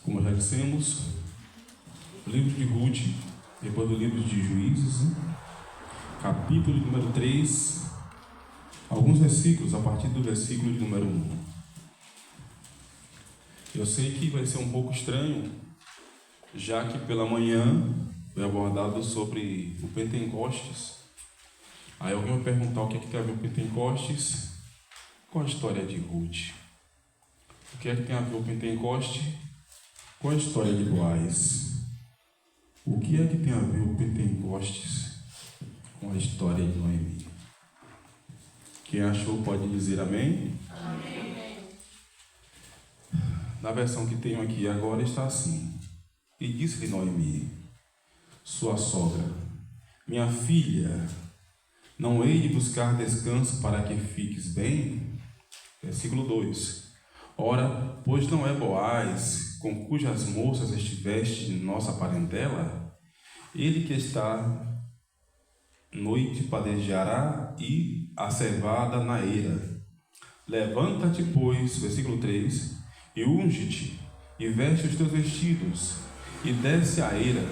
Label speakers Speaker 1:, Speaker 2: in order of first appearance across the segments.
Speaker 1: Como já dissemos, o livro de Ruth, depois do livro de Juízes, capítulo número 3, alguns versículos, a partir do versículo de número 1. Eu sei que vai ser um pouco estranho, já que pela manhã foi abordado sobre o Pentecostes. Aí alguém vai perguntar o que é que tem a ver o Pentecostes com a história de Ruth. O que é que tem a ver o Pentecoste com a história de Boaz? O que é que tem a ver o Pentecostes com a história de Noemi? Quem achou pode dizer amém?
Speaker 2: Amém.
Speaker 1: Na versão que tenho aqui agora está assim: E disse-lhe Noemi, sua sogra: Minha filha, não hei de buscar descanso para que fiques bem? Versículo 2: Ora, pois não é Boaz, com cujas moças estiveste de nossa parentela? Ele que está noite padejará e a cevada na eira. Levanta-te, pois, versículo 3, e unge-te, e veste os teus vestidos, e desce a eira.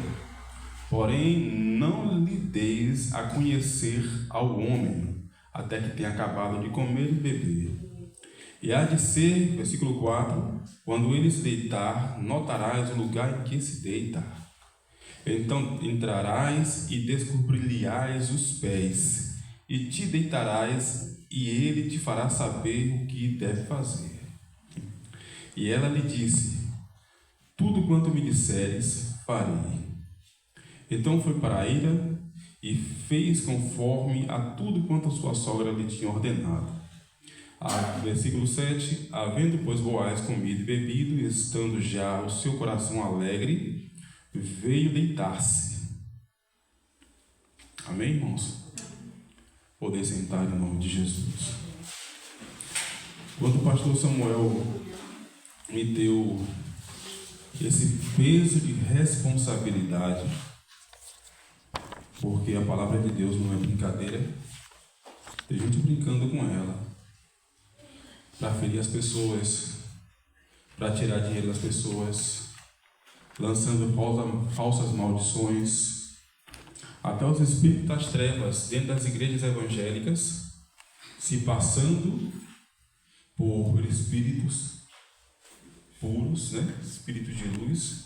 Speaker 1: Porém, não lhe deis a conhecer ao homem, até que tenha acabado de comer e beber. E há de ser, versículo 4, quando ele se deitar, notarás o lugar em que se deita. Então entrarás e descobrir-lhe-ás os pés, e te deitarás, e ele te fará saber o que deve fazer. E ela lhe disse: Tudo quanto me disseres, farei. Então foi para a eira e fez conforme a tudo quanto a sua sogra lhe tinha ordenado. Versículo 7: Havendo, pois, Boaz comido e bebido, e estando já o seu coração alegre, veio deitar-se. Amém, irmãos? Poder sentar em nome de Jesus. Quando o pastor Samuel me deu esse peso de responsabilidade, porque a palavra de Deus não é brincadeira, tem gente brincando com ela, para ferir as pessoas, para tirar dinheiro das pessoas, lançando falsas maldições. Até os espíritos das trevas dentro das igrejas evangélicas, se passando por espíritos puros, espíritos de luz,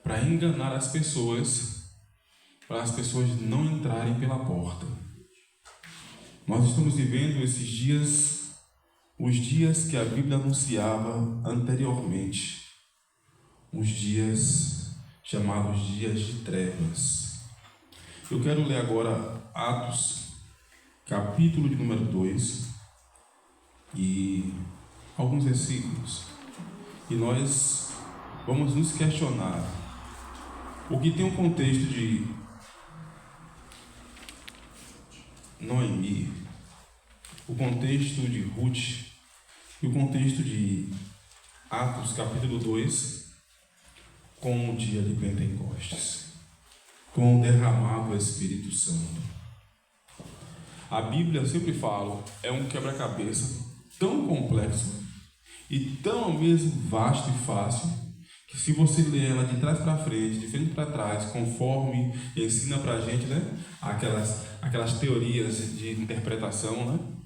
Speaker 1: para enganar as pessoas, para as pessoas não entrarem pela porta. Nós estamos vivendo esses dias, os dias que a Bíblia anunciava anteriormente, os dias chamados dias de trevas. Eu quero ler agora Atos, capítulo de número 2, e alguns versículos, e nós vamos nos questionar o que tem o contexto de Noemi, o contexto de Ruth e o contexto de Atos capítulo 2 com o dia de Pentecostes, com o derramado Espírito Santo. A Bíblia, eu sempre falo, é um quebra-cabeça tão complexo e tão ao mesmo vasto e fácil, que se você ler ela de trás para frente, de frente para trás, conforme ensina para a gente, aquelas teorias de interpretação,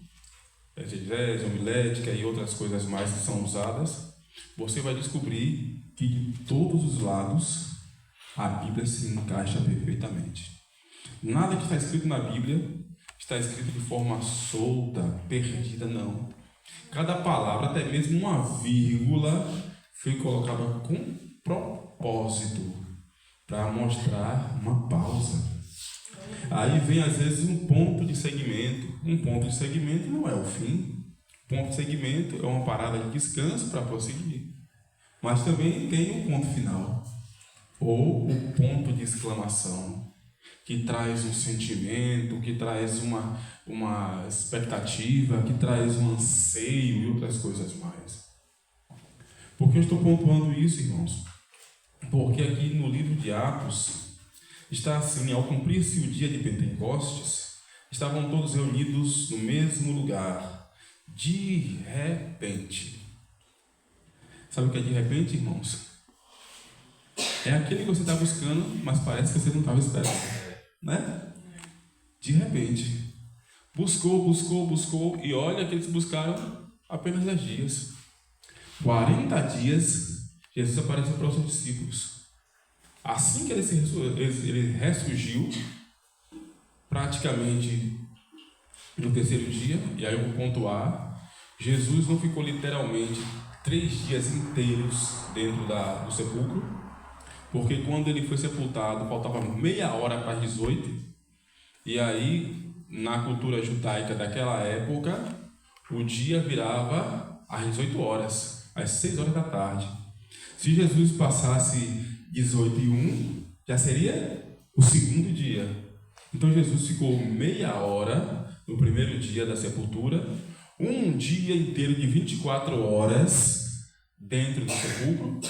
Speaker 1: exegese, homilética e outras coisas mais que são usadas, você vai descobrir que de todos os lados a Bíblia se encaixa perfeitamente. Nada que está escrito na Bíblia está escrito de forma solta, perdida, não. Cada palavra, até mesmo uma vírgula, foi colocada com propósito para mostrar uma pausa. Aí vem às vezes um ponto de segmento. Um ponto de segmento não é o fim. Ponto de segmento é uma parada de descanso para prosseguir. Mas também tem um ponto final, ou o ponto de exclamação, que traz um sentimento, que traz uma expectativa, que traz um anseio e outras coisas mais. Por que eu estou pontuando isso, irmãos? Porque aqui no livro de Atos está assim: ao cumprir-se o dia de Pentecostes, estavam todos reunidos no mesmo lugar, de repente. Sabe o que é de repente, irmãos? É aquele que você está buscando, mas parece que você não estava esperando, né? De repente, buscou, e olha que eles buscaram apenas 10 dias. 40 dias, Jesus apareceu para os seus discípulos. Assim que ele ressurgiu, praticamente no terceiro dia, e aí eu vou pontuar, Jesus não ficou literalmente 3 dias inteiros dentro do sepulcro, porque quando ele foi sepultado, faltava meia hora para as 18, e aí, na cultura judaica daquela época, o dia virava às 18 horas, às 6 horas da tarde. Se Jesus passasse 18:01, já seria o segundo dia. Então Jesus ficou meia hora no primeiro dia da sepultura, um dia inteiro de 24 horas dentro do sepulcro,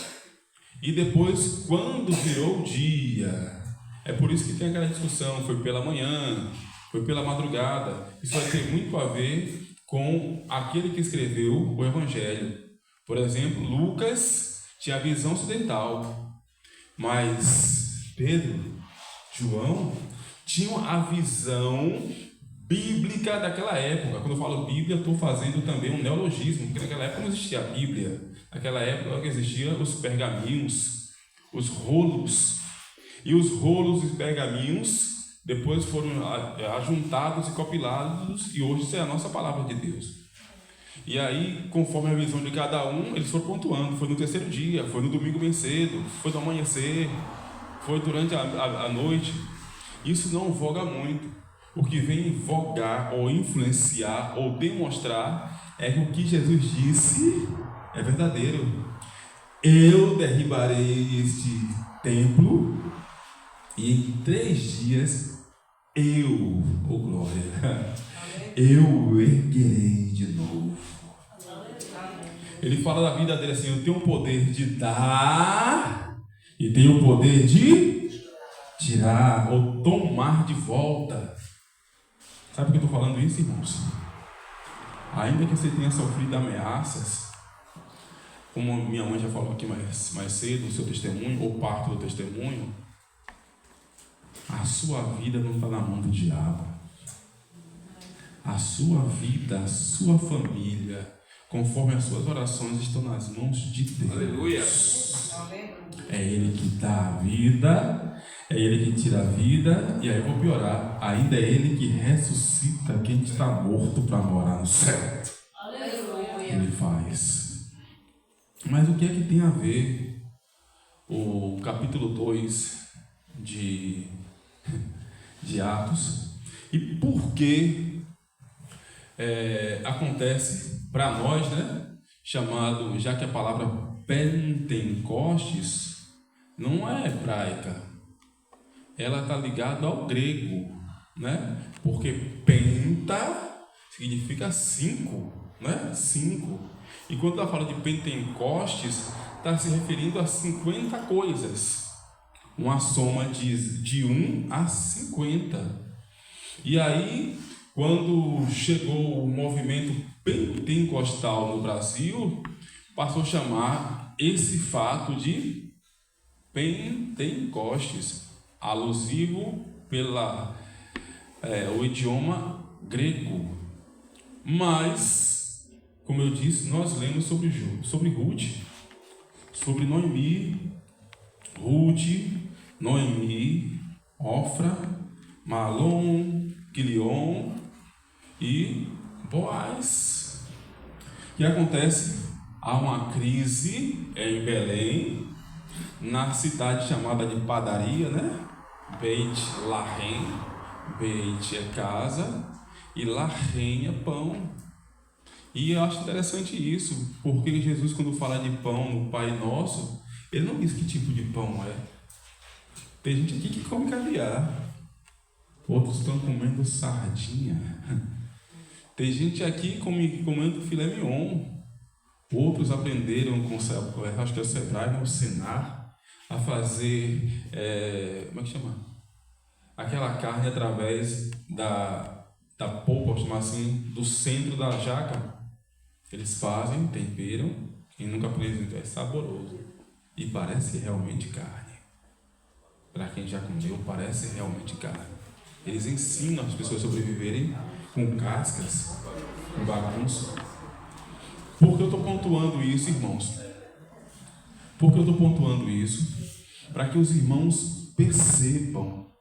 Speaker 1: e depois, quando virou o dia, é por isso que tem aquela discussão, foi pela manhã, foi pela madrugada. Isso vai ter muito a ver com aquele que escreveu o Evangelho. Por exemplo, Lucas tinha a visão ocidental, mas Pedro, João, tinham a visão bíblica daquela época. Quando eu falo Bíblia, eu estou fazendo também um neologismo, porque naquela época não existia a Bíblia. Naquela época existiam os pergaminhos, os rolos. E os rolos e pergaminhos depois foram ajuntados e compilados, e hoje isso é a nossa palavra de Deus. E aí, conforme a visão de cada um, eles foram pontuando. Foi no terceiro dia, foi no domingo bem cedo, foi no amanhecer, foi durante a noite. Isso não voga muito. O que vem vogar, ou influenciar, ou demonstrar, é que o que Jesus disse é verdadeiro. Eu derribarei este templo, e em 3 dias glória, eu o erguerei de novo. Ele fala da vida dele assim: eu tenho o poder de dar e tenho o poder de tirar ou tomar de volta. Sabe por que eu estou falando isso, irmãos? Ainda que você tenha sofrido ameaças, como minha mãe já falou aqui mais cedo, o seu testemunho, ou parte do testemunho, a sua vida não está na mão do diabo. A sua vida, a sua família, conforme as suas orações, estão nas mãos de Deus.
Speaker 2: Aleluia.
Speaker 1: É Ele que dá a vida, é Ele que tira a vida, e aí eu vou piorar, ainda é Ele que ressuscita quem está morto para morar no céu.
Speaker 2: Aleluia.
Speaker 1: Ele faz. Mas o que é que tem a ver o capítulo 2 de Atos, e por que acontece para nós, né? Chamado, já que a palavra Pentecostes não é hebraica, ela está ligada ao grego, né? Porque penta significa 5, né? 5. E quando ela fala de Pentecostes, está se referindo a 50 coisas, uma soma de 1 a 50. E aí, quando chegou o movimento pentecostal no Brasil, passou a chamar esse fato de Pentecostes, alusivo o idioma grego. Mas, como eu disse, nós lemos sobre Ruth, sobre Noemi, Ofra, Malom, Quilion e Boaz. O que acontece? Há uma crise em Belém, na cidade chamada de padaria, né? Beit Lahem, Beit é casa e Lahem é pão. E eu acho interessante isso, porque Jesus, quando fala de pão no Pai Nosso, ele não diz que tipo de pão é. Tem gente aqui que come caviar, outros estão comendo sardinha. Tem gente aqui comendo filé mignon. Outros aprenderam com, acho que é o Sebrae, o Senar, a fazer, como é que chama? Aquela carne através da polpa, vamos chamar assim, do centro da jaca. Eles fazem, temperam, quem nunca aprendeu, é saboroso. E parece realmente carne. para quem já comeu, parece realmente carne. Eles ensinam as pessoas a sobreviverem com cascas, com bagunça. Por que eu estou pontuando isso, irmãos? Porque eu estou pontuando isso para que os irmãos percebam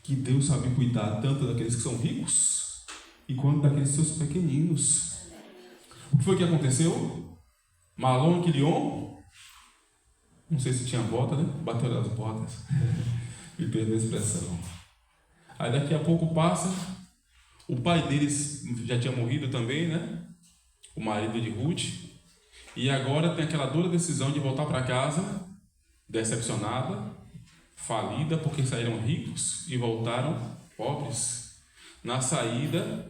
Speaker 1: que Deus sabe cuidar tanto daqueles que são ricos e quanto daqueles seus pequeninos. O que foi que aconteceu? Malon e Quilion, não sei se tinha bota, né? Bateu as botas. Me perdeu a expressão. Aí daqui a pouco passa, o pai deles já tinha morrido também, né? O marido de Ruth. E agora tem aquela dura decisão de voltar para casa, decepcionada, falida, porque saíram ricos e voltaram pobres. Na saída,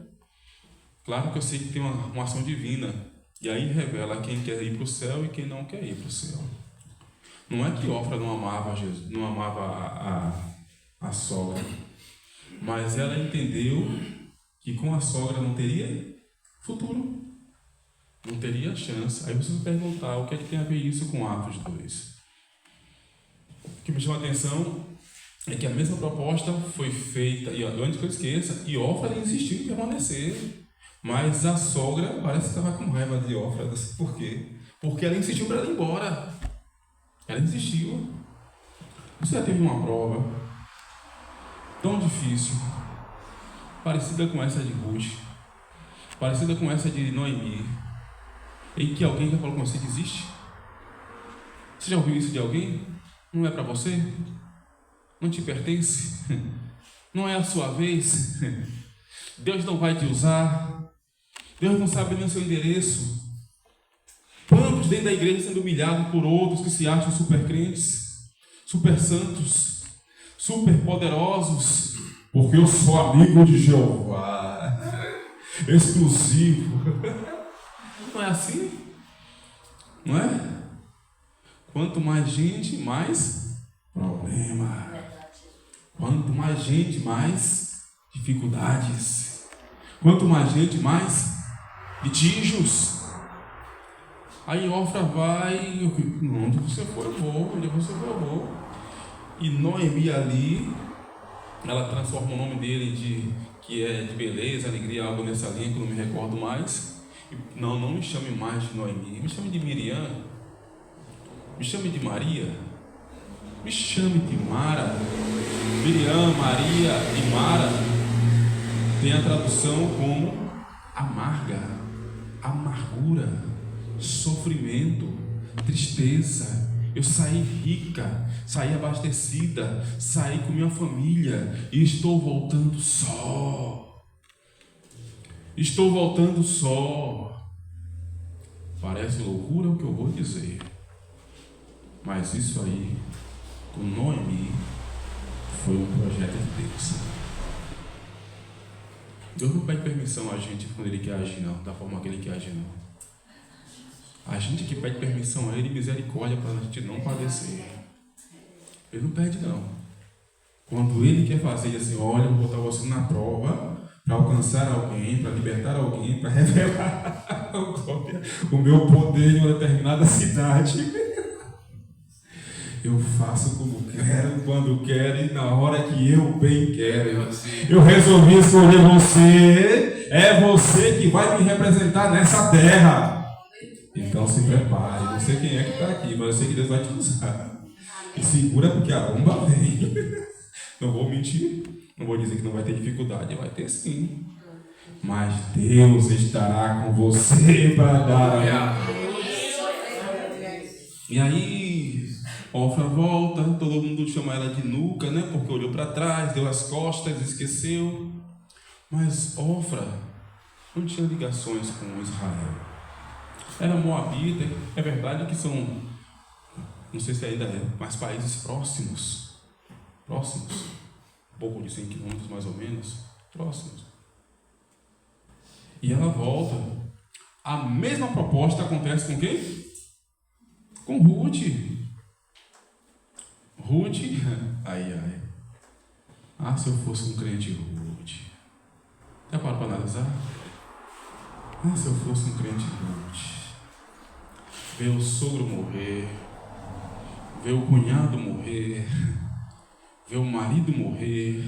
Speaker 1: claro que eu sei que tem uma ação divina. E aí revela quem quer ir para o céu e quem não quer ir para o céu. Não é que Ofra não amava Jesus, não amava a sogra, mas ela entendeu que com a sogra não teria futuro, não teria chance. Aí você vai perguntar o que é que tem a ver isso com Atos 2. O que me chama a atenção é que a mesma proposta foi feita, e antes que eu esqueça, e Ofra insistiu em permanecer, mas a sogra parece que estava com raiva de Ofra, não sei por quê, porque ela insistiu para ela ir embora. Ela insistiu. Você já teve uma prova tão difícil, parecida com essa de Ruth, parecida com essa de Noemi, em que alguém já falou com você: desiste? Você já ouviu isso de alguém? Não é para você? Não te pertence? Não é a sua vez? Deus não vai te usar? Deus não sabe nem o seu endereço? Quantos dentro da igreja sendo humilhados por outros que se acham super crentes, super santos, super poderosos, porque eu sou amigo de Jeová, exclusivo. Não é assim? Não é? Quanto mais gente, mais problema. Quanto mais gente, mais dificuldades. Quanto mais gente, mais litígios. Aí Ofra vai, onde você for eu vou, onde você for eu vou. E Noemi ali, ela transforma o nome dele que é de beleza, alegria, algo nessa linha que eu não me recordo mais. Não me chame mais de Noemi, me chame de Miriam, me chame de Maria, me chame de Mara. Miriam, Maria e Mara tem a tradução como amarga, amargura, sofrimento, tristeza. Eu saí rica, saí abastecida, saí com minha família e estou voltando só. Estou voltando só. Parece loucura o que eu vou dizer, mas isso aí, com Noemi, foi um projeto de Deus. Deus não pede permissão a gente quando Ele quer agir, não, da forma que Ele quer agir, não. A gente que pede permissão a Ele, misericórdia para a gente não padecer. Ele não pede, não. Quando Ele quer fazer assim: olha, eu vou botar você na prova para alcançar alguém, para libertar alguém, para revelar o meu poder em uma determinada cidade. Eu faço como quero, quando quero e na hora que eu bem quero. Eu resolvi escolher você. É você que vai me representar nessa terra. Então se prepare. Não sei quem é que está aqui, mas eu sei que Deus vai te usar. E segura, porque a bomba vem. Não vou mentir. Não vou dizer que não vai ter dificuldade. Vai ter sim. Mas Deus estará com você para dar. E aí Ofra volta, todo mundo chama ela de nuca, né? Porque olhou para trás, deu as costas, esqueceu. Mas Ofra não tinha ligações com Israel. Era moabita. É verdade que são, não sei se ainda é, mas países próximos, um pouco de 100 quilômetros mais ou menos, próximos. E ela volta. A mesma proposta acontece com quem? Com Ruth. Ai. Ah, se eu fosse um crente Ruth. Já parou para analisar? Ah, se eu fosse um crente Ruth. Ver o sogro morrer, ver o cunhado morrer, ver o marido morrer,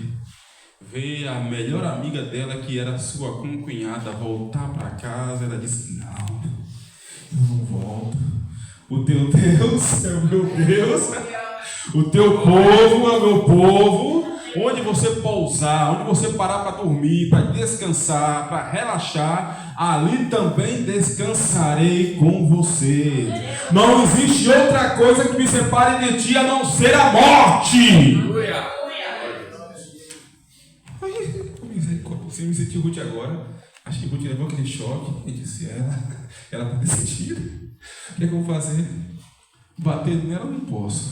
Speaker 1: ver a melhor amiga dela, que era sua concunhada, voltar para casa. Ela disse: não, eu não volto. O teu Deus é o meu Deus, o teu povo é o meu povo. Onde você pousar, onde você parar para dormir, para descansar, para relaxar, ali também descansarei com você. Não existe outra coisa que me separe de ti a não ser a morte. Você me sentiu Ruth agora. Acho que Ruth levou aquele choque e disse: ela está decidida. O que é que eu vou fazer? Bater nela eu não posso,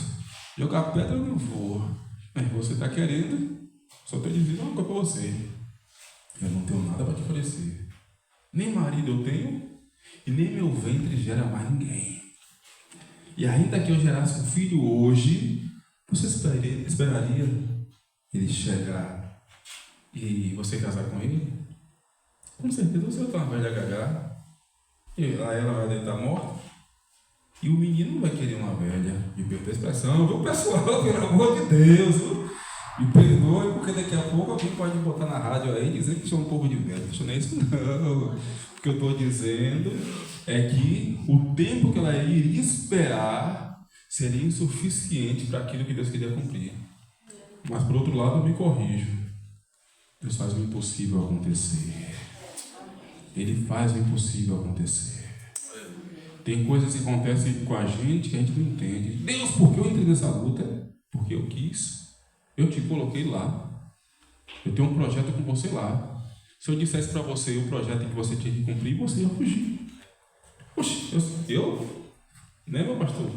Speaker 1: jogar pedra eu não vou. Mas você está querendo, só estou dizendo uma coisa para você: eu não tenho nada para te oferecer. Nem marido eu tenho, e nem meu ventre gera mais ninguém. E ainda que eu gerasse um filho hoje, você esperaria ele chegar e você casar com ele? Com certeza você vai estar uma velha gagá, e lá ela vai deitar morta, e o menino não vai querer uma velha. Me perdoa a expressão, viu, pessoal? Pelo amor de Deus, viu? Me perdoe, porque daqui a pouco alguém pode botar na rádio aí e dizer que sou um povo de velho. Não é isso, não. O que eu estou dizendo é que o tempo que ela iria esperar seria insuficiente para aquilo que Deus queria cumprir. Mas, por outro lado, eu me corrijo. Deus faz o impossível acontecer. Ele faz o impossível acontecer. Tem coisas que acontecem com a gente que a gente não entende. Deus, por que eu entrei nessa luta? Porque eu quis. Eu te coloquei lá. Eu tenho um projeto com você lá. Se eu dissesse para você o projeto que você tinha que cumprir, você ia fugir. Oxe, eu? Né, meu pastor?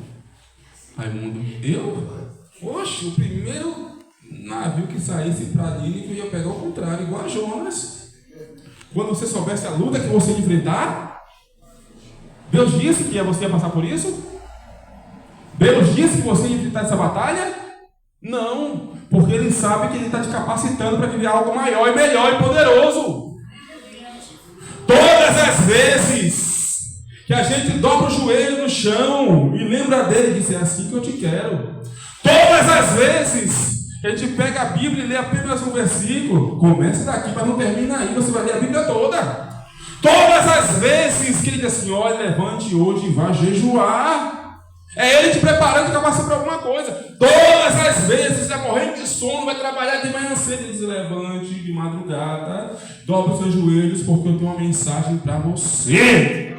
Speaker 1: Raimundo, eu? Oxe, o primeiro navio que saísse para Nínive ia pegar o contrário, igual a Jonas. Quando você soubesse a luta que você ia enfrentar, Deus disse que você ia passar por isso? Deus disse que você ia enfrentar essa batalha? Não, porque Ele sabe que Ele está te capacitando para viver algo maior e melhor e poderoso. Todas as vezes que a gente dobra o joelho no chão e lembra dele, diz: é assim que eu te quero. Todas as vezes que a gente pega a Bíblia e lê apenas um versículo, começa daqui, mas não termina aí, você vai ler a Bíblia toda. Todas as vezes que ele diz assim: olha, levante hoje e vá jejuar. É ele te preparando para passar por alguma coisa. Todas as vezes você está morrendo de sono, vai trabalhar de manhã cedo. Ele diz: levante de madrugada, dobre os seus joelhos, porque eu tenho uma mensagem para você.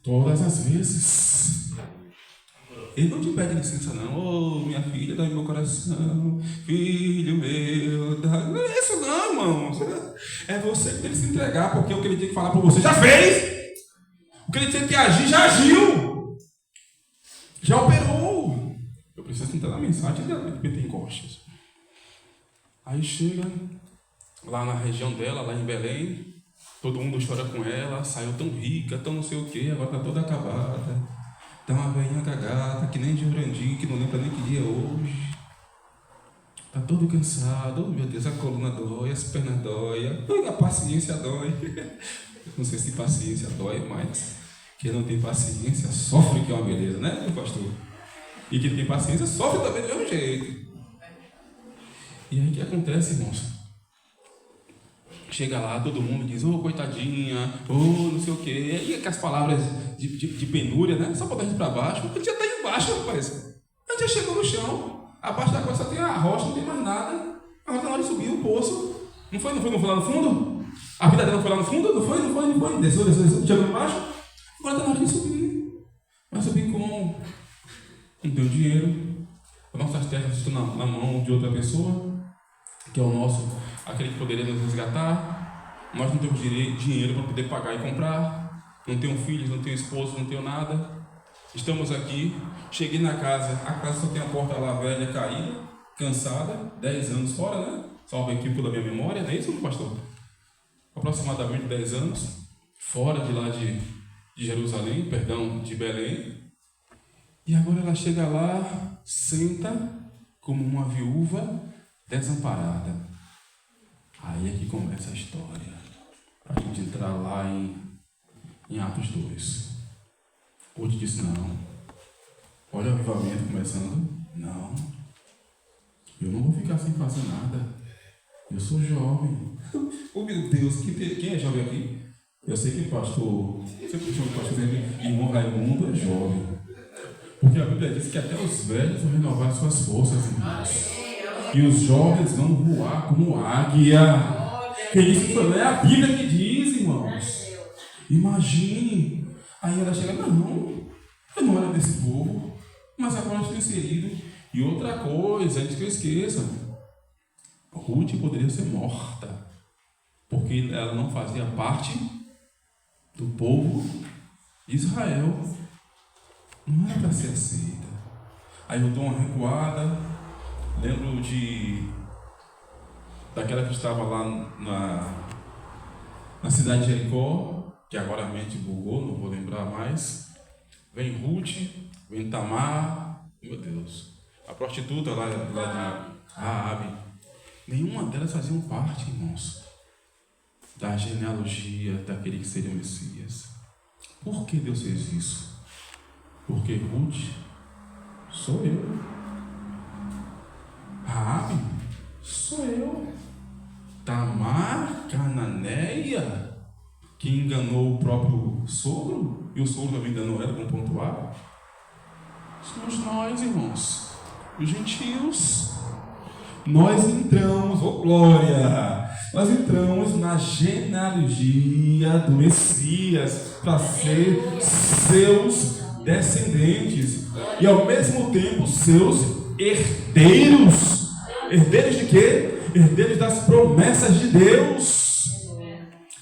Speaker 1: Todas as vezes. Ele não te pede licença, não. Oh, minha filha, dá meu coração. Filho meu, dá. Não é isso, não, irmão. É você que tem que se entregar, porque o que ele tem que falar para você já fez. O que ele tem que agir, já agiu. Já operou. Eu preciso entrar na mensagem de Pentecostes. Aí chega lá na região dela, lá em Belém. Todo mundo chora com ela. Saiu tão rica, tão não sei o que. Agora está toda acabada. Está uma velhinha cagada, que nem de Jurandir, que não lembra nem que dia é hoje. Está todo cansado. Oh, meu Deus, a coluna dói, as pernas dói, a paciência dói. Não sei se paciência dói, mas quem não tem paciência sofre, que é uma beleza, né, meu pastor? E quem tem paciência sofre também do mesmo jeito. E aí o que acontece, irmãos? Chega lá, todo mundo diz: ô, coitadinha, ô, não sei o quê. E aquelas palavras de penúria, né? Só botar a gente para baixo. A gente já está embaixo, rapaz. A gente já chegou no chão. Abaixo da costa só tem a rocha, não tem mais nada. Agora está na hora de subir o poço. Não foi lá no fundo? A vida dela não foi lá no fundo? Não foi. Desceu. Chegou embaixo. Agora está na hora de subir. Vai subir como? Não tem dinheiro. As nossas terras estão na mão de outra pessoa, que é o nosso, aquele que poderia nos resgatar. Nós não temos dinheiro para poder pagar e comprar. Não tenho filhos, não tenho esposo, não tenho nada. Estamos aqui. Cheguei na casa. A casa só tem a porta lá velha, caída, cansada. 10 anos fora, né? Salvo aqui pela minha memória. Não é isso, pastor? Aproximadamente 10 anos. Fora de lá de Jerusalém, perdão, de Belém. E agora ela chega lá, senta como uma viúva desamparada. Aí é que começa a história. Para a gente entrar lá em Atos 2. Ruth disse: não. Olha o avivamento começando. Não. Eu não vou ficar sem fazer nada. Eu sou jovem. Oh, meu Deus, quem é jovem aqui? Eu sei que o pastor, sempre chama o pastor dele, irmão Raimundo é jovem. Porque a Bíblia diz que até os velhos vão renovar suas forças, irmãos. E os jovens vão voar como águia. Quem disse que foi? É a Bíblia que diz, irmãos. Imagine. Aí ela chega, não, eu não era desse povo, mas agora estou inserido. E outra coisa, antes que eu esqueça, Ruth poderia ser morta, porque ela não fazia parte do povo de Israel. Não era para ser aceita. Aí eu dou uma recuada, lembro daquela que estava lá na cidade de Jericó, que agora a mente bugou, não vou lembrar mais. Vem Ruth, vem Tamar, meu Deus, a prostituta lá de Raabe. Nenhuma delas faziam parte, irmãos, da genealogia daquele que seria o Messias. Por que Deus fez isso? Porque Ruth sou eu. Raabe sou eu. Tamar, cananeia, que enganou o próprio sogro, e o sogro também enganou ela com ponto A. Somos nós, irmãos, os gentios. Nós entramos, oh glória, nós entramos na genealogia do Messias para ser seus descendentes e ao mesmo tempo seus herdeiros. Herdeiros de quê? Herdeiros das promessas de Deus.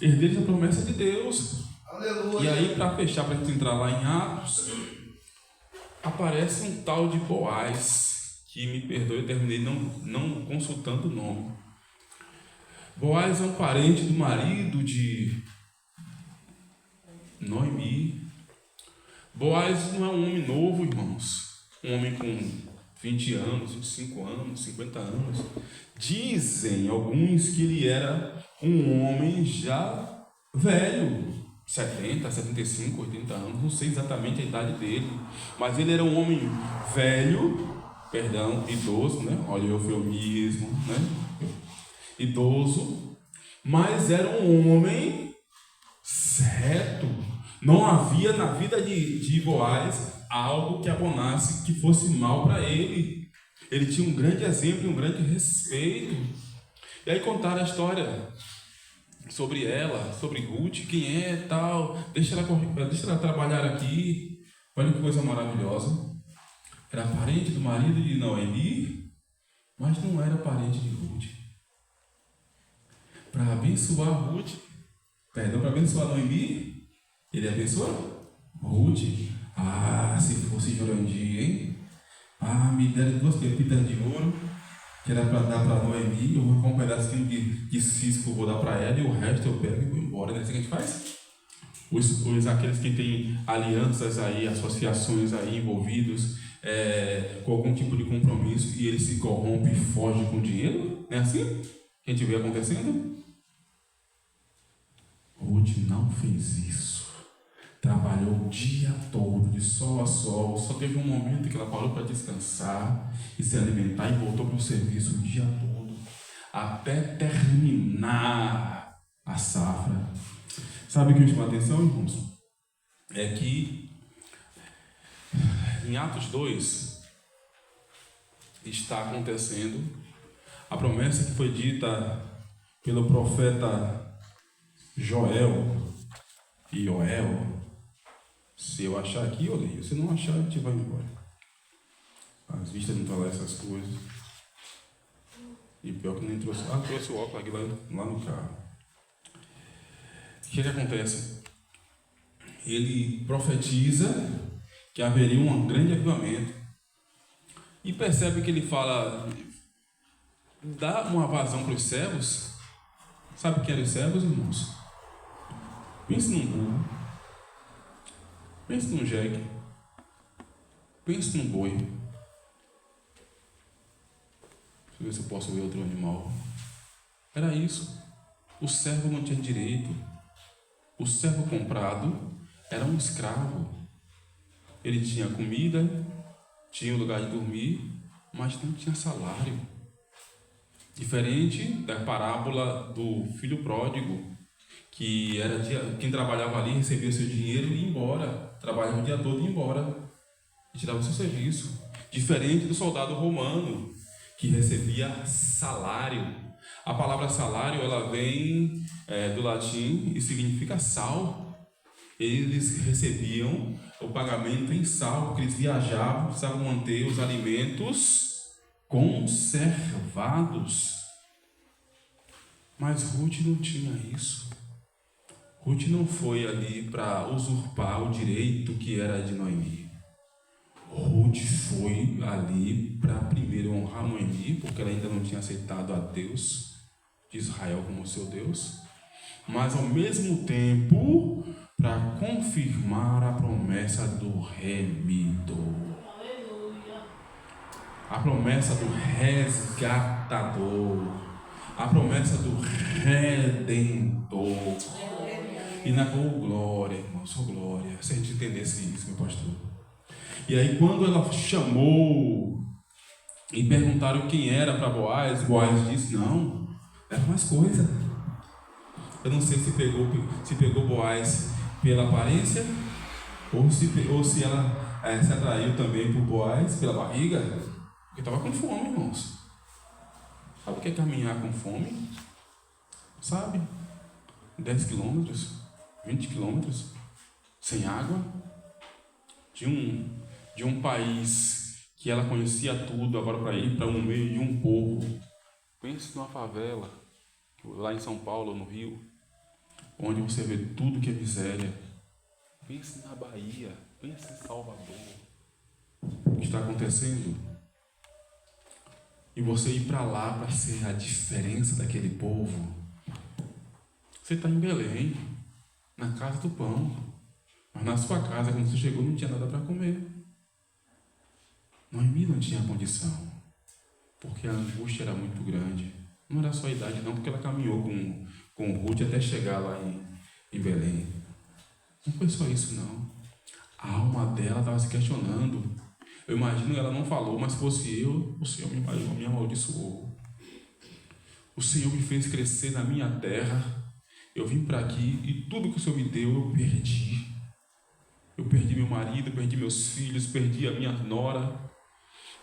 Speaker 1: Herdeiros da promessa de Deus. Aleluia. E aí, para fechar, para a gente entrar lá em Atos, aparece um tal de Boaz, que me perdoe, eu terminei não consultando o nome. Boaz é um parente do marido de Noemi. Boaz não é um homem novo, irmãos. Um homem com 20 anos, 25 anos, 50 anos. Dizem alguns que ele era um homem já velho, 70, 75, 80 anos, não sei exatamente a idade dele, mas ele era um homem velho, idoso, né? Olha o eufemismo, né? Idoso, mas era um homem certo. Não havia na vida de Boaz algo que abonasse que fosse mal para ele. Ele tinha um grande exemplo e um grande respeito. E aí contaram a história sobre ela, sobre Ruth, quem é, tal, deixa ela trabalhar aqui. Olha que coisa maravilhosa. Era parente do marido de Noemi, mas não era parente de Ruth. Para abençoar Ruth, para abençoar Noemi, ele abençoou Ruth. Ah, se fosse Jurandir, hein? Ah, me deram 2 pepitas de ouro, que era para dar para Noemi. Eu vou com um pedacinho de cisco, vou dar para ela, e o resto eu pego e vou embora. Não é assim que a gente faz? Aqueles que têm alianças aí, associações aí envolvidos com algum tipo de compromisso, e eles se corrompem e fogem com dinheiro. Não é assim que a gente vê acontecendo? Ruth não fez isso. Trabalhou o dia todo, de sol a sol. Só teve um momento que ela parou para descansar e se alimentar e voltou para o serviço o dia todo, até terminar a safra. Sabe o que me chama a atenção, irmãos? É que em Atos 2 está acontecendo a promessa que foi dita pelo profeta Joel. Se eu achar aqui, eu leio. Se não achar, a gente vai embora. As vistas não estão lá essas coisas. E pior que nem trouxe. Trouxe o óculos aqui lá no carro. O que acontece? Ele profetiza que haveria um grande avivamento. E percebe que ele fala, dá uma vazão para os servos. Sabe o que eram os servos, irmãos? Pense num burro. Pense num jegue. Pense num boi. Deixa eu ver se eu posso ver outro animal. Era isso. O servo não tinha direito. O servo comprado era um escravo. Ele tinha comida, tinha um lugar de dormir, mas não tinha salário. Diferente da parábola do filho pródigo, que era quem trabalhava ali recebia seu dinheiro e ia embora, trabalhava o dia todo e ia embora, e tirava o seu serviço. Diferente do soldado romano, que recebia salário. A palavra salário, ela vem do latim e significa sal. Eles recebiam o pagamento em sal, porque eles viajavam, precisavam manter os alimentos conservados. Mas Ruth não tinha isso. Ruth não foi ali para usurpar o direito que era de Noemi. Ruth foi ali para primeiro honrar Noemi, porque ela ainda não tinha aceitado a Deus de Israel como seu Deus, mas ao mesmo tempo para confirmar a promessa do remido, a promessa do resgatador, a promessa do redentor. E na glória, irmão, só glória, se a gente entendesse isso, meu pastor. E aí quando ela chamou e perguntaram quem era para Boaz, Boaz disse, não, era mais coisa. Eu não sei se pegou Boaz pela aparência, ou se ela se atraiu também por Boaz pela barriga, porque estava com fome, irmãos. Sabe o que é caminhar com fome? Sabe? 10 quilômetros, 20 quilômetros, sem água, de um país que ela conhecia tudo, agora para ir para um meio de um povo. Pense numa favela, lá em São Paulo, no Rio, onde você vê tudo que é miséria. Pense na Bahia, pense em Salvador. O que está acontecendo? E você ir para lá para ser a diferença daquele povo. Você está em Belém, na casa do pão, mas na sua casa, quando você chegou, não tinha nada para comer. Noemi não tinha condição, porque a angústia era muito grande. Não era só a idade não, porque ela caminhou com Ruth até chegar lá em Belém. Não foi só isso não. A alma dela estava se questionando. Eu imagino, ela não falou, mas se fosse eu, o Senhor me amaldiçoou. O Senhor me fez crescer na minha terra. Eu vim para aqui e tudo que o Senhor me deu eu perdi. Eu perdi meu marido, perdi meus filhos, perdi a minha nora.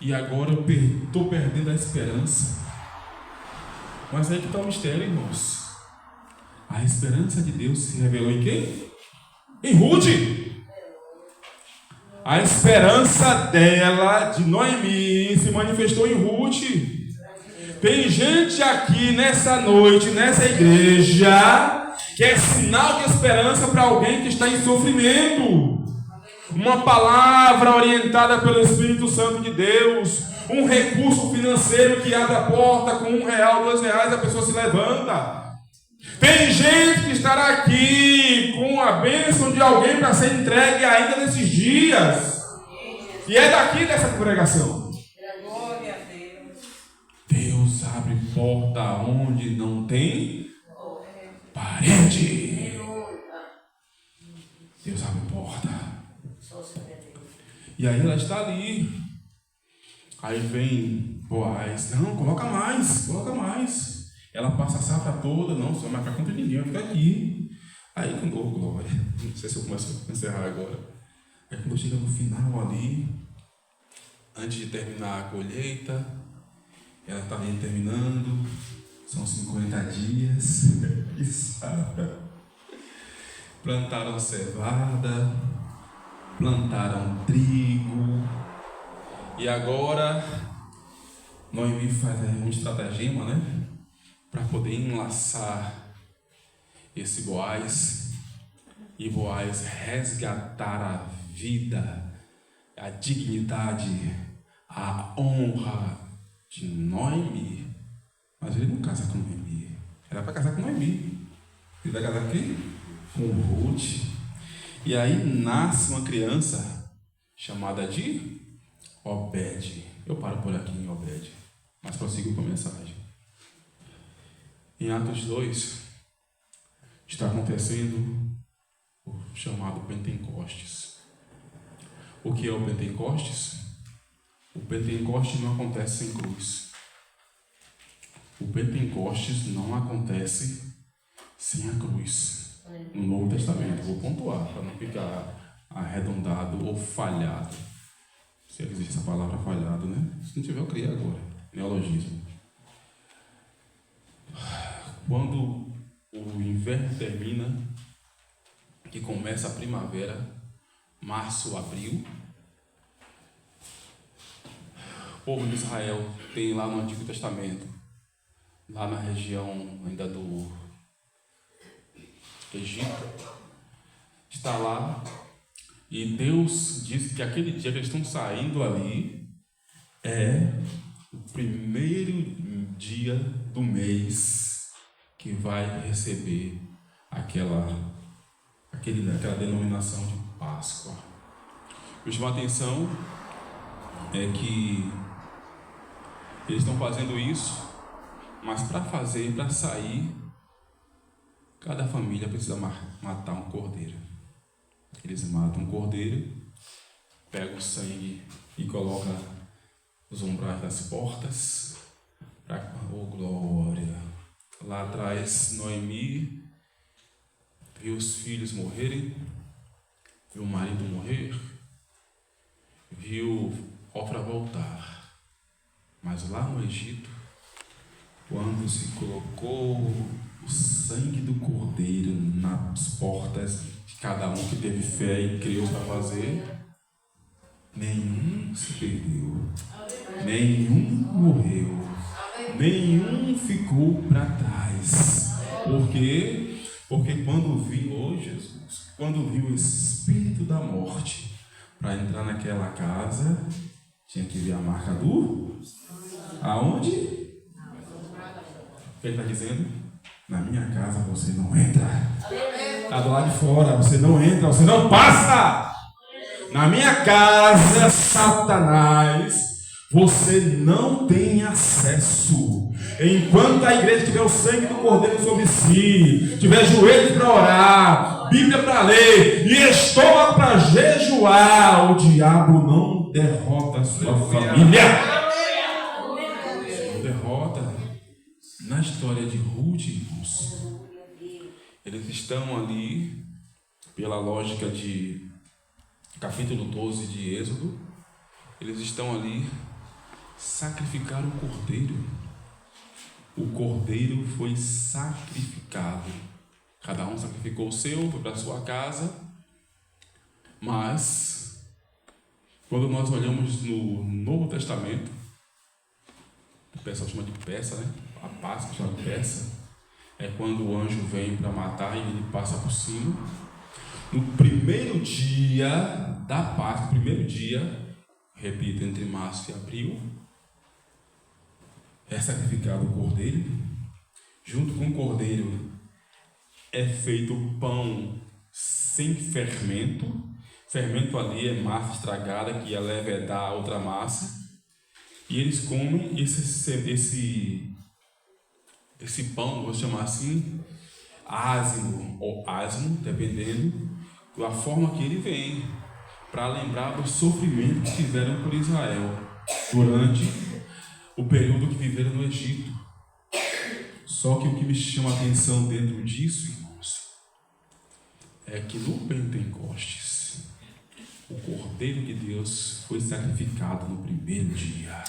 Speaker 1: E agora eu estou perdendo a esperança. Mas aí que está o mistério, irmãos. A esperança de Deus se revelou em quem? Em Ruth. A esperança dela, de Noemi, se manifestou em Ruth. Tem gente aqui nessa noite, nessa igreja, que é sinal de esperança para alguém que está em sofrimento. Uma palavra orientada pelo Espírito Santo de Deus, um recurso financeiro que abre a porta com R$1, R$2, a pessoa se levanta. Tem gente que estará aqui com a bênção de alguém para ser entregue ainda nesses dias. E é daqui dessa congregação. Deus abre porta onde não tem parede. Deus abre porta. E aí ela está ali. Aí vem Boaz. Não, coloca mais, coloca mais. Ela passa a safra toda. Não, só mais para conta de ninguém, vai ficar aqui. Aí quando, oh glória, não sei se eu começo a encerrar agora. Aí quando chega no final ali, antes de terminar a colheita, ela está ali terminando, são 50 dias, e safra. Plantaram cevada, plantaram trigo, e agora Noemi faz um estratagema, né? Para poder enlaçar esse Boaz, e Boaz resgatar a vida, a dignidade, a honra de Noemi. Mas ele não casa com Noemi. Era para casar com Noemi. Ele vai casar com quem? Com Ruth. E aí nasce uma criança chamada de Obed. Eu paro por aqui em Obed, mas prossigo com a mensagem. Em Atos 2 está acontecendo o chamado Pentecostes. O que é o Pentecostes? O Pentecostes não acontece sem cruz. O Pentecostes não acontece sem a cruz. No Novo Testamento, vou pontuar para não ficar arredondado ou falhado. Se existe essa palavra falhado, né? Se não tiver, eu criei agora. Neologismo. Quando o inverno termina, que começa a primavera, março, abril, o povo de Israel tem lá no Antigo Testamento, lá na região ainda do Egito, está lá, e Deus diz que aquele dia que eles estão saindo ali é o primeiro dia do mês que vai receber aquela denominação de Páscoa. O que chama a atenção é que eles estão fazendo isso, mas para sair, cada família precisa matar um cordeiro. Eles matam um cordeiro, pegam o sangue e colocam nos umbrais das portas. Oh glória! Lá atrás, Noemi viu os filhos morrerem, viu o marido morrer, viu Ofra voltar. Mas lá no Egito, quando se colocou o sangue do cordeiro nas portas de cada um que teve fé e creu para fazer, nenhum se perdeu, nenhum morreu, nenhum ficou para trás. Por quê? Porque quando viu Jesus, quando viu o espírito da morte para entrar naquela casa, tinha que ver a marca do... Aonde? O que ele está dizendo? Na minha casa você não entra. Está do lado de fora, você não entra, você não passa. Na minha casa, Satanás, você não tem acesso. Enquanto a igreja tiver o sangue do Cordeiro sobre si, tiver joelhos para orar, Bíblia para ler e estômago para jejuar, o diabo não derrota a sua família. Não derrota. Na história de Ruth, irmãos, eles estão ali, pela lógica de capítulo 12 de Êxodo, eles estão ali, sacrificaram o cordeiro. O cordeiro foi sacrificado. Cada um sacrificou o seu, foi para a sua casa. Mas, quando nós olhamos no Novo Testamento, o pessoal chama de peça, né? A Páscoa chama de peça. É quando o anjo vem para matar e ele passa por cima. No primeiro dia da Páscoa, primeiro dia, repito, entre março e abril, é sacrificado o cordeiro. Junto com o cordeiro é feito pão sem fermento. Fermento ali é massa estragada que ia levedar a outra massa. E eles comem esse pão, vou chamar assim, ázimo ou asmo, dependendo da forma que ele vem, para lembrar do sofrimento que fizeram por Israel durante o período que viveram no Egito. Só que o que me chama a atenção dentro disso, irmãos, é que no Pentecostes, o Cordeiro de Deus foi sacrificado no primeiro dia.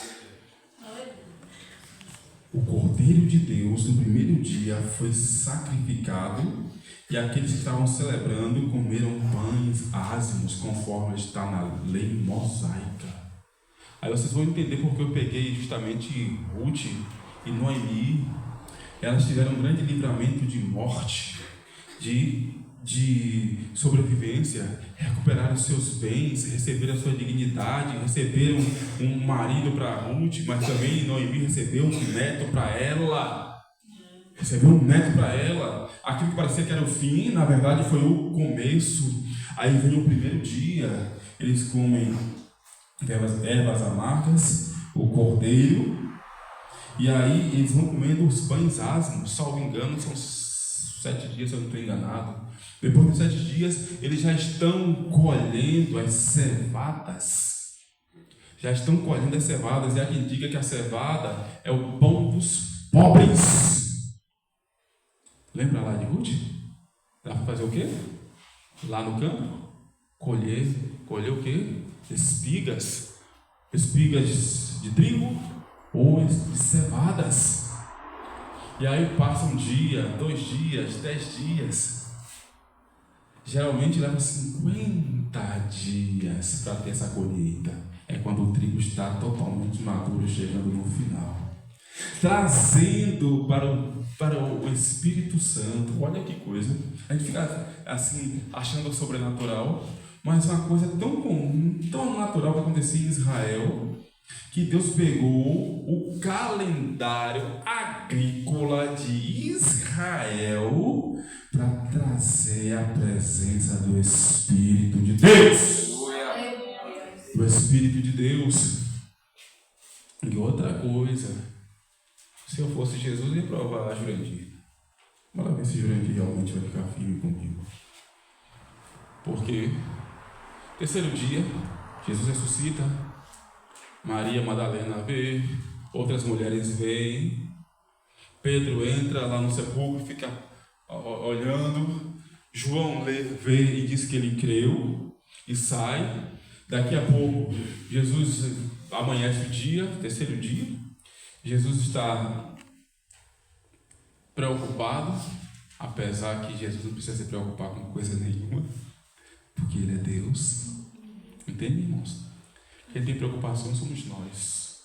Speaker 1: O Cordeiro de Deus, no primeiro dia, foi sacrificado, e aqueles que estavam celebrando comeram pães ázimos, conforme está na lei mosaica. Aí vocês vão entender porque eu peguei justamente Ruth e Noemi. Elas tiveram um grande livramento de morte, de sobrevivência, recuperaram seus bens, receberam a sua dignidade, receberam um marido para Ruth, mas também Noemi recebeu um neto para ela. Recebeu um neto para ela. Aquilo que parecia que era o fim, na verdade foi o começo. Aí vem o primeiro dia, eles comem ervas amargas, o cordeiro, e aí eles vão comendo os pães ázimos, salvo engano, são 7 dias, se eu não estou enganado. Depois de 7 dias, eles já estão colhendo as cevadas. Já estão colhendo as cevadas, e há quem diga que a cevada é o pão dos pobres. Lembra lá de Ruth? Ela foi fazer o quê? Lá no campo? Colher o quê? Espigas de trigo ou cevadas. E aí passa um dia, 2 dias, 10 dias. Geralmente leva 50 dias para ter essa colheita. É quando o trigo está totalmente maduro, chegando no final. Trazendo para o Espírito Santo. Olha que coisa. A gente fica assim, achando sobrenatural, mas uma coisa tão comum, tão natural que acontecia em Israel, que Deus pegou o calendário agrícola de Israel para trazer a presença do Espírito de Deus. Do Espírito de Deus. E outra coisa, se eu fosse Jesus, eu ia provar a Jurandir. Bora ver se Jurandir realmente vai ficar firme comigo. Porque, terceiro dia, Jesus ressuscita, Maria Madalena vê, outras mulheres veem, Pedro entra lá no sepulcro, fica olhando, João vê e diz que ele creu e sai. Daqui a pouco, Jesus amanhece o dia, terceiro dia, Jesus está preocupado, apesar que Jesus não precisa se preocupar com coisa nenhuma, porque Ele é Deus. Entende, irmãos? Quem tem preocupação somos nós.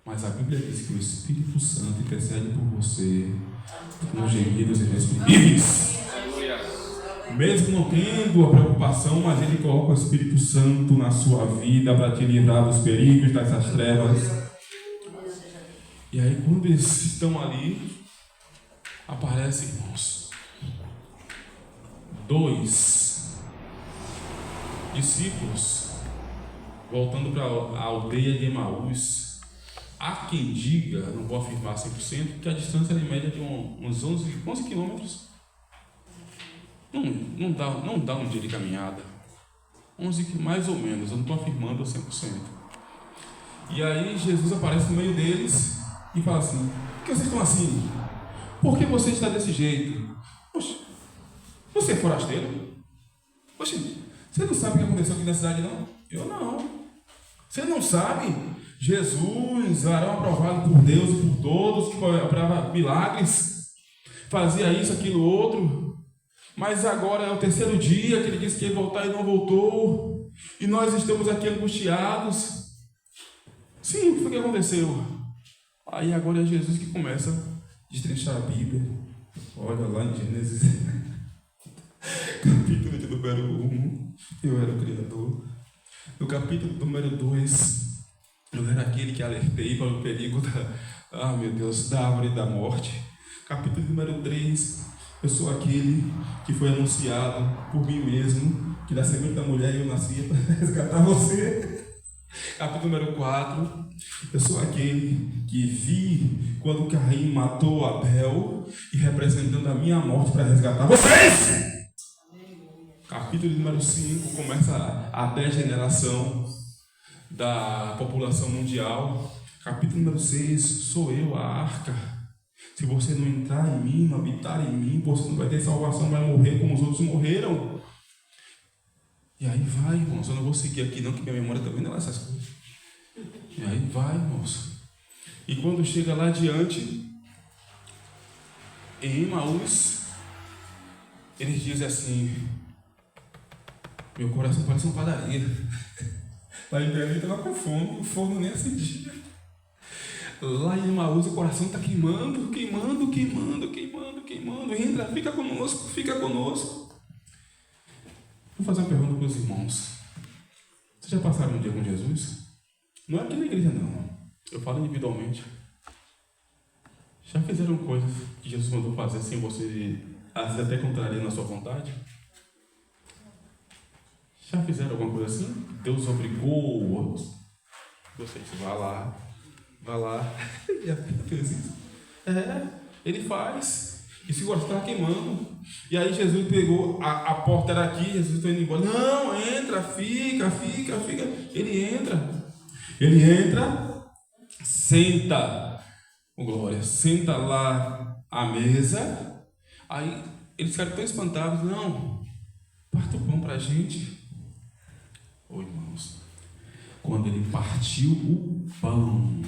Speaker 1: Mas a Bíblia diz que o Espírito Santo intercede por você com gemidos inexprimíveis. Mesmo não tendo a preocupação, mas Ele coloca o Espírito Santo na sua vida para te livrar dos perigos, dessas trevas. E aí, quando eles estão ali, aparecem, irmãos, 2 discípulos voltando para a aldeia de Emaús. Há quem diga, não vou afirmar 100%, que a distância é em média de uns 11 quilômetros. Não dá um dia de caminhada. 11 mais ou menos, eu não estou afirmando 100%. E aí Jesus aparece no meio deles e fala assim: por que vocês estão assim? Por que você está desse jeito? Poxa, você é forasteiro? Poxa, você não sabe o que aconteceu aqui na cidade, não? Eu não. Você não sabe? Jesus, varão aprovado por Deus e por todos, que operava milagres, fazia isso, aquilo, outro. Mas agora é o terceiro dia que ele disse que ia voltar e não voltou. E nós estamos aqui angustiados. Sim, o que foi que aconteceu? Aí agora é Jesus que começa a destrinchar a Bíblia. Olha lá em Gênesis, capítulo de número 1, eu era o Criador. No capítulo número 2, eu era aquele que alertei para o perigo da árvore da morte. Capítulo número 3, eu sou aquele que foi anunciado por mim mesmo, que da semente da mulher eu nasci para resgatar você. Capítulo número 4, eu sou aquele que vi quando Caim matou Abel e representando a minha morte para resgatar vocês. Capítulo número 5, começa a degeneração da população mundial. Capítulo número 6, sou eu, a arca. Se você não entrar em mim, não habitar em mim, você não vai ter salvação, vai morrer como os outros morreram. E aí vai, irmãos, eu não vou seguir aqui não, que minha memória também não é essas coisas. E aí vai, irmãos. E quando chega lá adiante, em Emaús, eles dizem assim: meu coração parece uma padaria. Lá em Belém estava com fome, o forno nem acendia. Lá em Emaús o coração está queimando. Entra, fica conosco. Vou fazer uma pergunta para os irmãos. Vocês já passaram um dia com Jesus? Não é aqui na igreja não. Eu falo individualmente. Já fizeram coisas que Jesus mandou fazer sem você até contrariando a sua vontade? Já fizeram alguma coisa assim? Deus obrigou vocês, vá lá. Já fez isso? Ele faz. E se gostar, queimando. E aí Jesus pegou, a porta era aqui, Jesus está indo embora. Não, entra, fica. Ele entra, senta. glória, senta lá à mesa. Aí eles ficaram tão espantados. Não, parta o pão para a gente. Irmãos, quando ele partiu o pão,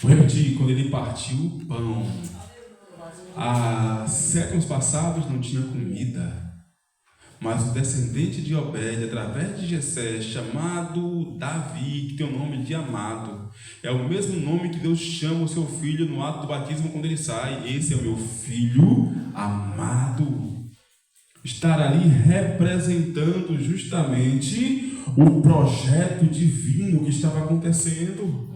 Speaker 1: vou repetir, quando ele partiu o pão, há séculos passados não tinha comida, mas o descendente de Obed, através de Jessé, chamado Davi, que tem o nome de amado, é o mesmo nome que Deus chama o seu filho no ato do batismo quando ele sai. Esse é o meu filho amado. Estar ali representando justamente o projeto divino que estava acontecendo.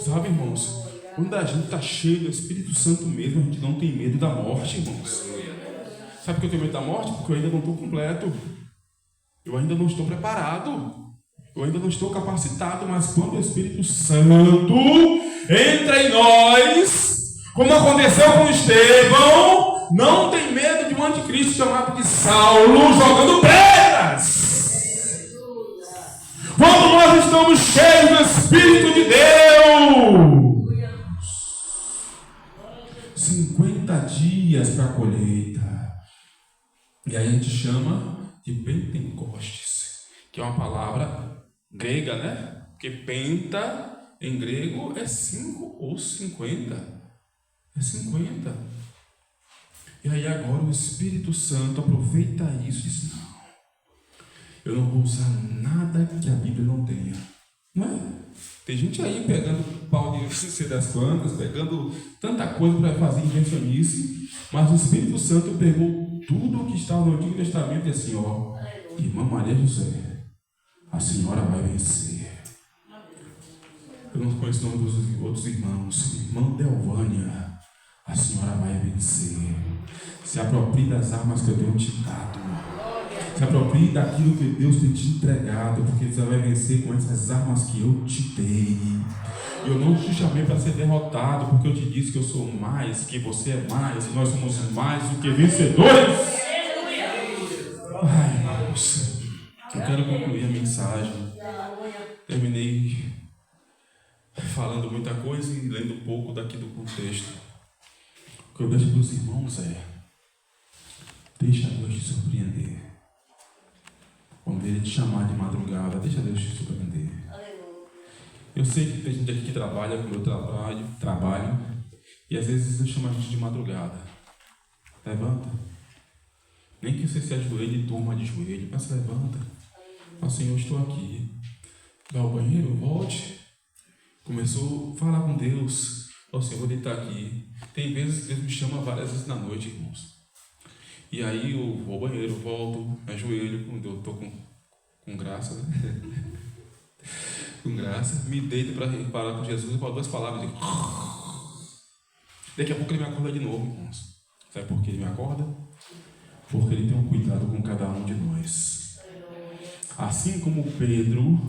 Speaker 1: Sabe, irmãos, quando a gente está cheio do Espírito Santo mesmo, a gente não tem medo da morte, irmãos. Sabe por que eu tenho medo da morte? Porque eu ainda não estou completo. Eu ainda não estou preparado. Eu ainda não estou capacitado. Mas quando o Espírito Santo entra em nós, como aconteceu com Estevão, não tem medo de um anticristo chamado de Saulo jogando pedras. Quando nós estamos cheios do Espírito de Deus, 50 dias para a colheita. E aí a gente chama de Pentecostes, que é uma palavra grega, né? Porque penta em grego é 5 ou 50. É 50. E aí agora o Espírito Santo aproveita isso e diz: não, eu não vou usar nada que a Bíblia não tenha. Não é? Tem gente aí pegando pau de ser das plantas, pegando tanta coisa para fazer invencionice, mas o Espírito Santo pegou tudo o que está no Antigo Testamento e assim, ó, irmã Maria José, a senhora vai vencer. Eu não conheço o nome dos outros irmãos. Irmã Delvânia, a senhora vai vencer. Se aproprie das armas que eu tenho te dado. Se aproprie daquilo que Deus tem te entregado, porque você vai vencer com essas armas que eu te dei. Eu não te chamei para ser derrotado, porque eu te disse que eu sou mais, que você é mais, que nós somos mais do que vencedores. Ai, irmãos, eu quero concluir a mensagem. Terminei falando muita coisa e lendo um pouco daqui do contexto. O que eu deixo para os irmãos é: deixa Deus te surpreender. Quando Ele te chamar de madrugada, deixa Deus te surpreender. Eu sei que tem gente aqui que trabalha como eu trabalho, e às vezes eu chamo a gente de madrugada. Levanta. Nem que você se ajoelhe e durma de joelho, mas levanta. Fala: Senhor, estou aqui. Vai ao banheiro, volte. Começou a falar com Deus. Fala: Senhor, vou deitar aqui. Tem vezes que Deus me chama várias vezes na noite, irmãos. E aí eu vou ao banheiro, volto, me ajoelho, quando eu estou com graça, né? Com graça, me deito para falar com Jesus e falo 2 palavras. Daqui a pouco ele me acorda de novo, irmãos. Sabe por que ele me acorda? Porque ele tem um cuidado com cada um de nós. Assim como Pedro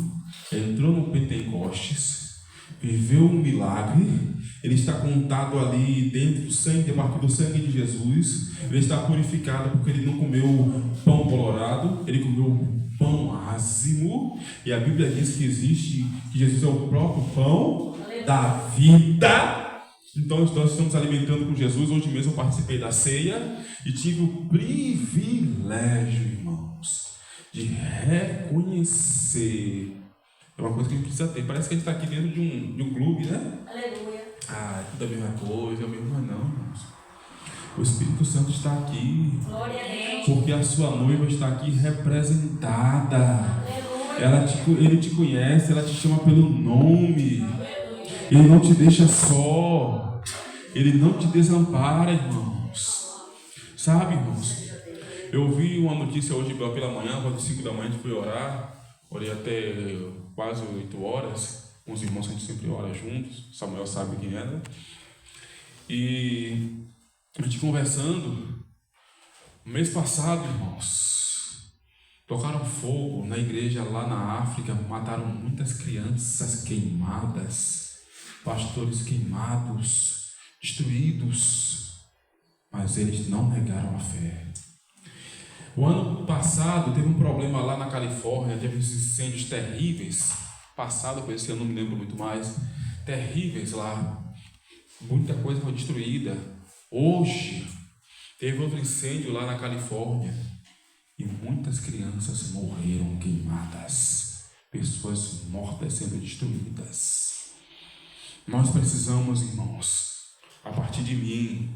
Speaker 1: entrou no Pentecostes, viveu um milagre, ele está contado ali dentro do sangue, debaixo do sangue de Jesus. Ele está purificado porque ele não comeu pão colorado, ele comeu pão ázimo. E a Bíblia diz que existe, que Jesus é o próprio pão da vida. Então nós estamos alimentando com Jesus. Hoje mesmo eu participei da ceia e tive o privilégio, irmãos, de reconhecer. É uma coisa que a gente precisa ter. Parece que a gente está aqui dentro de um clube, né? Aleluia. Ah, tudo a mesma coisa, a mesma não, irmãos. O Espírito Santo está aqui. Glória a Deus. Porque a sua noiva está aqui representada. Ele te conhece, ela te chama pelo nome. Ele não te deixa só. Ele não te desampara, irmãos. Sabe, irmãos? Eu vi uma notícia hoje pela manhã, quando 5 da manhã a gente foi orar. Orei até quase 8 horas. Com os irmãos que a gente sempre ora juntos. Samuel sabe quem é, né? E a gente conversando. Mês passado, irmãos, tocaram fogo na igreja lá na África. Mataram muitas crianças queimadas. Pastores queimados. Destruídos. Mas eles não negaram a fé. O ano passado teve um problema lá na Califórnia, teve esses incêndios terríveis. Passado, por esse ano não me lembro muito mais. Terríveis lá. Muita coisa foi destruída. Hoje, teve outro incêndio lá na Califórnia e muitas crianças morreram queimadas. Pessoas mortas sendo destruídas. Nós precisamos, irmãos, a partir de mim,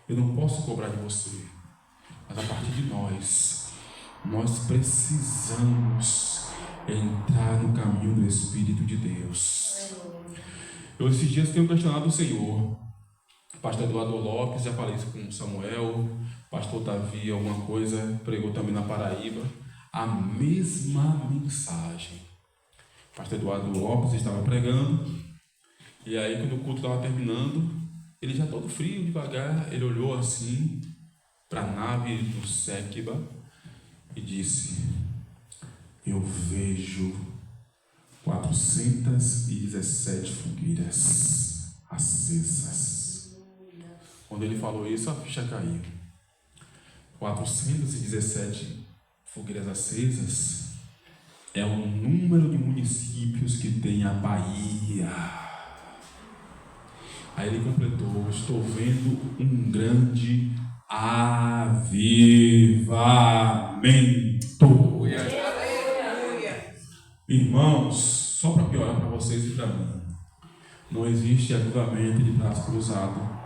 Speaker 1: eu não posso cobrar de você, mas a partir de nós precisamos entrar no caminho do Espírito de Deus. Eu esses dias tenho questionado o Senhor. Pastor Eduardo Lopes, já falei isso com o Samuel, pastor Davi, alguma coisa, pregou também na Paraíba, a mesma mensagem. Pastor Eduardo Lopes estava pregando, e aí quando o culto estava terminando, ele já todo frio, devagar, ele olhou assim para a nave do Séquiba e disse: eu vejo 417 fogueiras acesas. Quando ele falou isso, a ficha caiu. 417 fogueiras acesas é o número de municípios que tem a Bahia. Aí ele completou: estou vendo um grande avivamento. Irmãos, só para piorar para vocês e para mim, não existe avivamento de braço cruzado.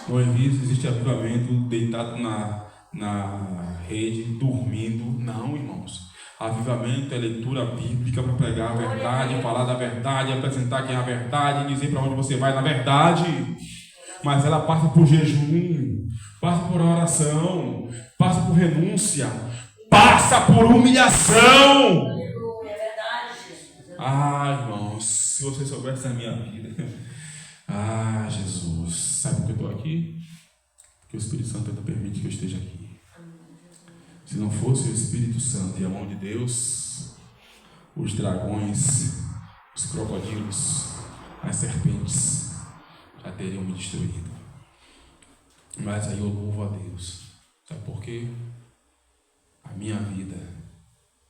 Speaker 1: Não existe avivamento deitado na rede, dormindo. Não, irmãos. Avivamento é leitura bíblica para pregar a verdade, falar da verdade, apresentar quem é a verdade, dizer para onde você vai na verdade. Mas ela passa por jejum, passa por oração, passa por renúncia, passa por humilhação. Ah, irmãos, se você soubesse da minha vida. Ah, Jesus, sabe por que eu estou aqui? Porque o Espírito Santo ainda permite que eu esteja aqui. Se não fosse o Espírito Santo e a mão de Deus, os dragões, os crocodilos, as serpentes já teriam me destruído. Mas aí eu louvo a Deus. Sabe por quê? A minha vida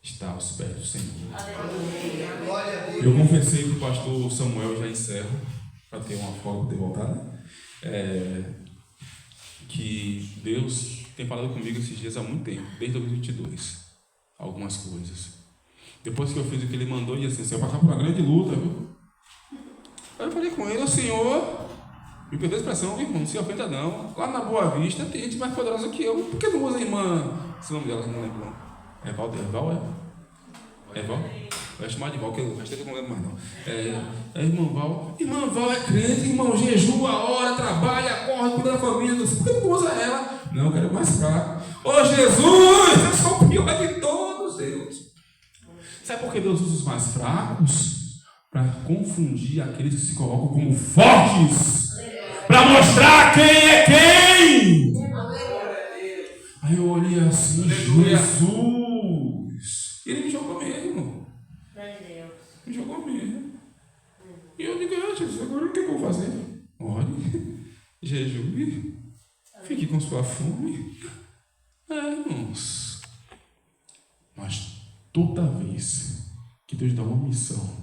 Speaker 1: está aos pés do Senhor. Eu confessei para o pastor Samuel, já encerro, para ter uma folga para ter voltado, que Deus tem falado comigo esses dias há muito tempo, desde 2022, algumas coisas. Depois que eu fiz o que ele mandou, ele disse assim: você vai passar por uma grande luta, viu? Aí eu falei com ele: Senhor, me perdoa a expressão, irmão, não se ofenda não. Lá na Boa Vista tem gente mais poderosa que eu. Por que não usa a irmã? Esse nome dela, não lembro não. É Val? É Val? Vai chamar de Val, que eu não lembro mais não. Irmã Val. Irmã Val é crente, irmão, jejua, ora, trabalha, corre, cuida da família. Por que não usa ela? Não, eu quero mais fraco. Ô Jesus, eu sou o pior de todos, Deus. Sabe por que Deus usa os mais fracos? Para confundir aqueles que se colocam como fortes. Para mostrar quem é quem. Aí eu olhei assim: Jesus. Ele me jogou mesmo. Me jogou mesmo. E eu digo: Jesus, agora o que eu vou fazer? Ore, jejue, fique com sua fome. Irmãos, mas toda vez que Deus dá uma missão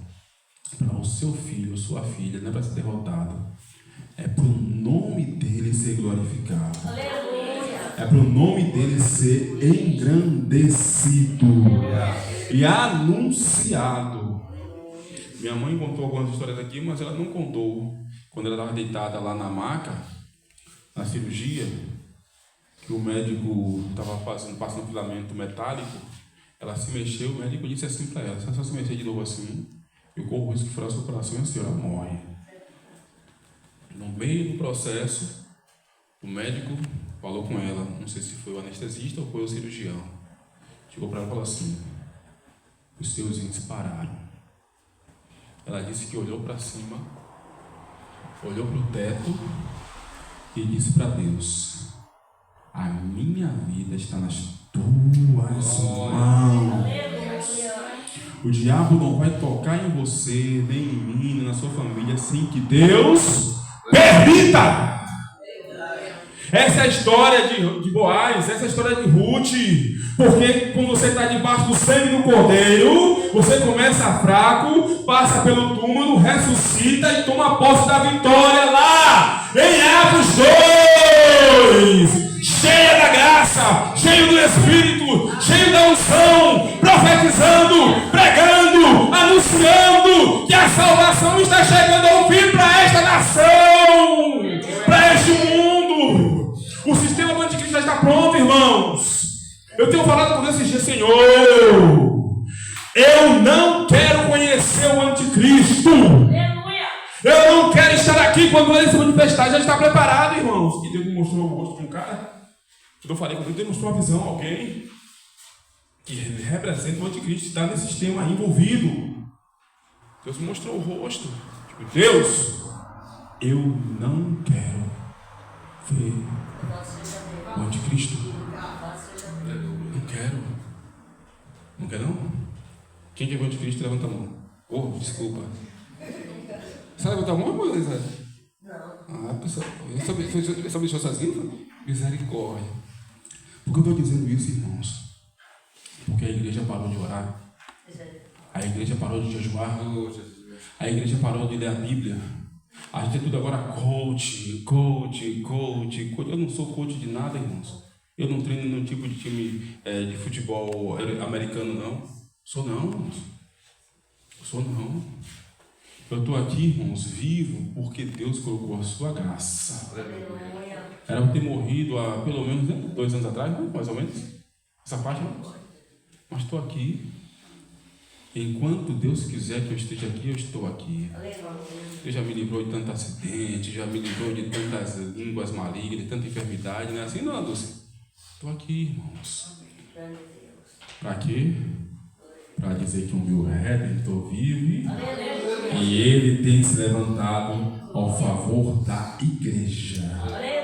Speaker 1: para o seu filho ou sua filha, não é para ser derrotado, é para o nome dele ser glorificado. É para o nome dele ser engrandecido e anunciado. Minha mãe contou algumas histórias aqui, mas ela não contou quando ela estava deitada lá na maca, na cirurgia, que o médico estava passando um filamento metálico. Ela se mexeu, o médico disse assim para ela: se ela se mexer de novo assim, eu corro o risco de furar seu coração e a senhora morre. No meio do processo, o médico falou com ela, não sei se foi o anestesista ou foi o cirurgião. Chegou para ela e falou assim: os seus rins pararam. Ela disse que olhou para cima, olhou para o teto e disse para Deus: a minha vida está nas tuas mãos. O diabo não vai tocar em você, nem em mim, nem na sua família, sem que Deus permita. Essa é a história de Boaz, essa é a história de Ruth. Porque quando você está debaixo do sangue do Cordeiro, você começa fraco, passa pelo túmulo, ressuscita e toma posse da vitória lá em Atos 2. Cheia da graça, cheio do Espírito, cheio da unção, profetizando, pregando, anunciando que a salvação está chegando ao fim para esta nação, para este mundo. O sistema do anticristo já está pronto, irmãos. Eu tenho falado por esses dias, Senhor, eu não quero conhecer o anticristo. Eu não quero estar aqui quando ele se manifestar. Já está preparado, irmãos. Que Deus me mostrou o rosto para um cara. Eu falei que Deus mostrou a visão a alguém que representa o anticristo, está nesse sistema aí envolvido. Deus me mostrou o rosto. Tipo, Deus, eu não quero ver o anticristo. Não quero. Não quer não? Quem quer ver o anticristo, levanta a mão. Oh, desculpa. Você levantou a mão, Luísa? Não. Ah, pessoal, eu só deixou sozinho? Misericórdia. Por que eu estou dizendo isso, irmãos? Porque a igreja parou de orar. A igreja parou de jejuar. A igreja parou de ler a Bíblia. A gente é tudo agora coach. Eu não sou coach de nada, irmãos. Eu não treino nenhum tipo de time de futebol americano, não. Sou não, irmãos. Eu estou aqui, irmãos, vivo porque Deus colocou a sua graça. Era para ter morrido há pelo menos 2 anos atrás, né? Mais ou menos. Essa parte não. Mas estou aqui. Enquanto Deus quiser que eu esteja aqui, eu estou aqui. Deus já me livrou de tanto acidente, já me livrou de tantas línguas malignas, de tanta enfermidade, não é assim não, Dulce? Estou aqui, irmãos. Para quê? Para dizer que o meu Redentor vive e ele tem se levantado ao favor da igreja. Amém.